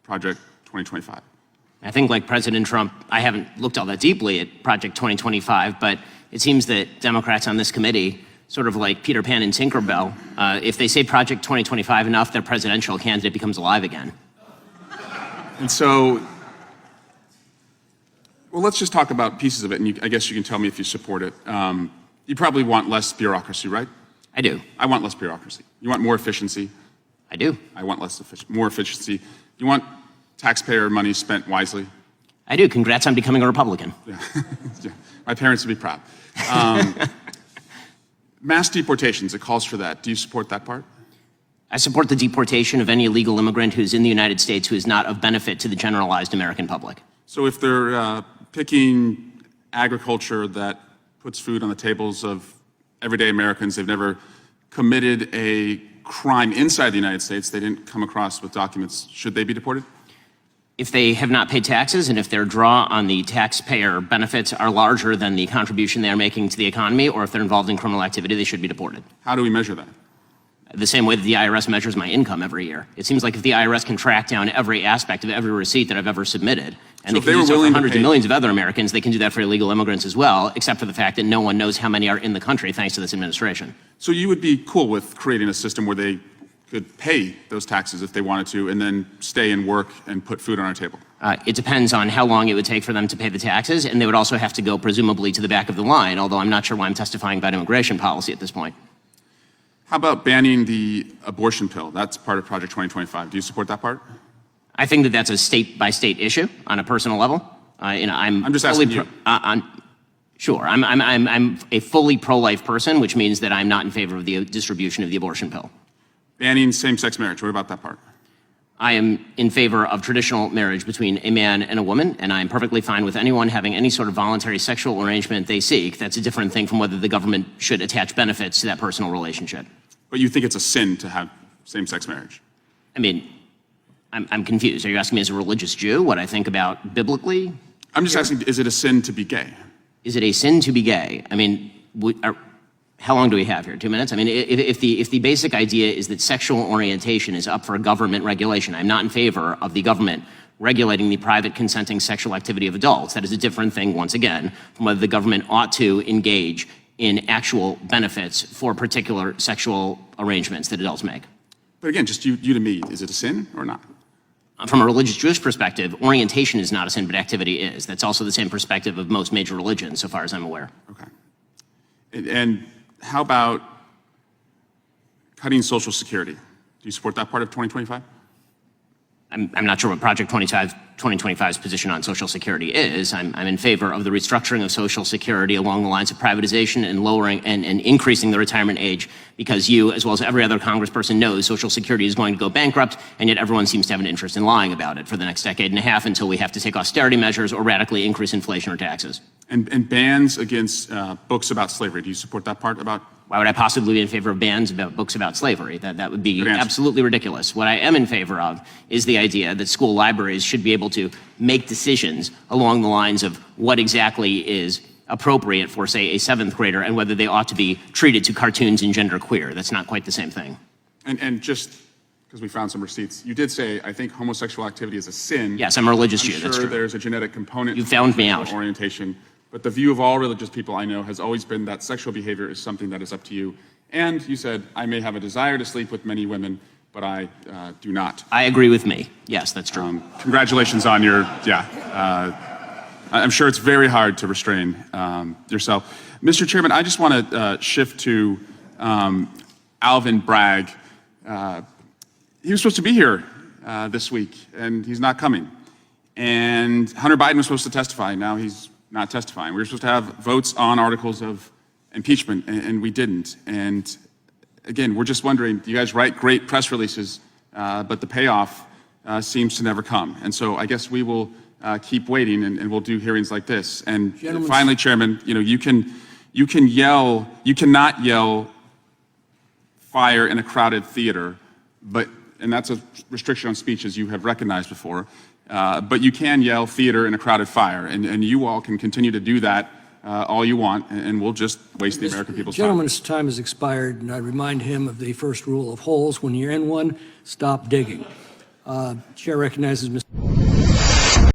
Project 2025? I think, like President Trump, I haven't looked all that deeply at Project 2025, but it seems that Democrats on this committee, sort of like Peter Pan and Tinkerbell, if they say Project 2025 enough, their presidential candidate becomes alive again. And so, well, let's just talk about pieces of it, and I guess you can tell me if you support it. You probably want less bureaucracy, right? I do. I want less bureaucracy. You want more efficiency? I do. I want more efficiency. You want taxpayer money spent wisely? I do. Congrats on becoming a Republican. Yeah. Yeah. My parents would be proud. Mass deportations, it calls for that. Do you support that part? I support the deportation of any illegal immigrant who's in the United States who is not of benefit to the generalized American public. So if they're picking agriculture that puts food on the tables of everyday Americans, they've never committed a crime inside the United States, they didn't come across with documents, should they be deported? If they have not paid taxes and if their draw on the taxpayer benefits are larger than the contribution they are making to the economy, or if they're involved in criminal activity, they should be deported. How do we measure that? The same way that the IRS measures my income every year. It seems like if the IRS can track down every aspect of every receipt that I've ever submitted, and so they can do so for hundreds of millions of other Americans, they can do that for illegal immigrants as well, except for the fact that no one knows how many are in the country thanks to this administration. So you would be cool with creating a system where they could pay those taxes if they wanted to and then stay and work and put food on our table? It depends on how long it would take for them to pay the taxes, and they would also have to go presumably to the back of the line, although I'm not sure why I'm testifying about immigration policy at this point. How about banning the abortion pill? That's part of Project 2025. Do you support that part? I think that that's a state-by-state issue on a personal level. I'm just asking you. Sure, I'm a fully pro-life person, which means that I'm not in favor of the distribution of the abortion pill. Banning same-sex marriage, what about that part? I am in favor of traditional marriage between a man and a woman, and I'm perfectly fine with anyone having any sort of voluntary sexual arrangement they seek. That's a different thing from whether the government should attach benefits to that personal relationship. But you think it's a sin to have same-sex marriage? I mean, I'm confused. Are you asking me as a religious Jew what I think about biblically? I'm just asking, is it a sin to be gay? Is it a sin to be gay? I mean, how long do we have here? 2 minutes? I mean, if the basic idea is that sexual orientation is up for government regulation, I'm not in favor of the government regulating the private consenting sexual activity of adults. That is a different thing, once again, from whether the government ought to engage in actual benefits for particular sexual arrangements that adults make. But again, just you to me, is it a sin or not? From a religious Jewish perspective, orientation is not a sin, but activity is. That's also the same perspective of most major religions, so far as I'm aware. Okay. And how about cutting Social Security? Do you support that part of 2025? I'm not sure what Project 2025's position on Social Security is. I'm in favor of the restructuring of Social Security along the lines of privatization and lowering and increasing the retirement age, because you, as well as every other congressperson, knows Social Security is going to go bankrupt, and yet everyone seems to have an interest in lying about it for the next decade and a half until we have to take austerity measures or radically increase inflation or taxes. And bans against books about slavery. Do you support that part about? Why would I possibly be in favor of bans about books about slavery? That would be absolutely ridiculous. What I am in favor of is the idea that school libraries should be able to make decisions along the lines of what exactly is appropriate for, say, a 7th grader and whether they ought to be treated to cartoons and genderqueer. That's not quite the same thing. And just because we found some receipts, you did say, I think homosexual activity is a sin. Yes, I'm a religious Jew, sure that's true. There's a genetic component. You found me out. Orientation. But the view of all religious people I know has always been that sexual behavior is something that is up to you. And you said, I may have a desire to sleep with many women, but I do not. I agree with me. Yes, that's true. Congratulations on your, I'm sure it's very hard to restrain yourself. Mr. Chairman, I just want to shift to Alvin Bragg. He was supposed to be here this week, and he's not coming. And Hunter Biden was supposed to testify. Now he's not testifying. We were supposed to have votes on articles of impeachment, and we didn't. And again, we're just wondering, you guys write great press releases, but the payoff seems to never come. And so I guess we will keep waiting, and we'll do hearings like this. And finally, Chairman, you cannot yell fire in a crowded theater, and that's a restriction on speech, as you have recognized before. But you can yell theater in a crowded fire, and you all can continue to do that all you want, and we'll just waste the American people's time. The gentleman's time has expired, and I remind him of the first rule of holes. When you're in one, stop digging. Chair recognizes Mr.